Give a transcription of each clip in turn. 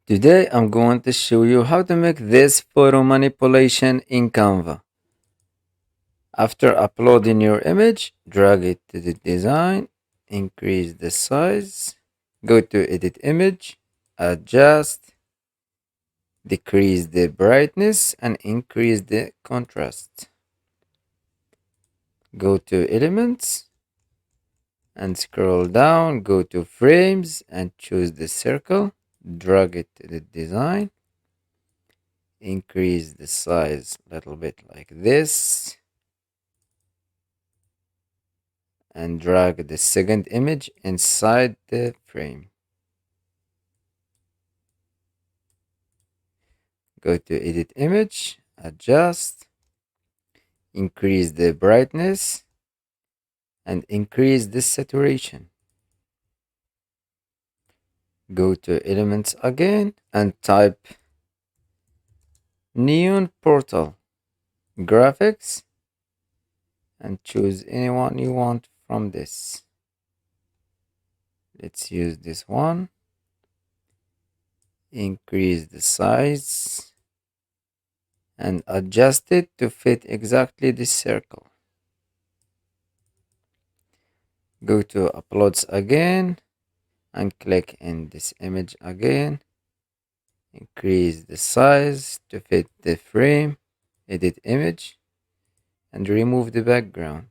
Today I'm going to show you how to make this photo manipulation in Canva. After uploading your image, drag it to the design, increase the size, go to edit image, adjust, decrease the brightness and increase the contrast. Go to elements and scroll down, go to frames and choose the circle, drag it to the design, increase the size a little bit like this, and drag the second image inside the frame. Go to edit image, adjust, increase the brightness and increase the saturation. Go to elements again and type neon portal graphics and choose anyone you want from this. Let's use this one. Increase the size and adjust it to fit exactly this circle. Go to uploads again and click in this image again. Increase the size to fit the frame. Edit image and remove the background.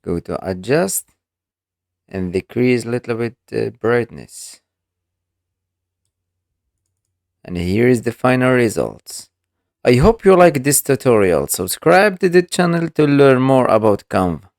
Go to adjust and decrease a little bit the brightness. And here is the final results. I hope you like this tutorial. Subscribe to the channel to learn more about Canva.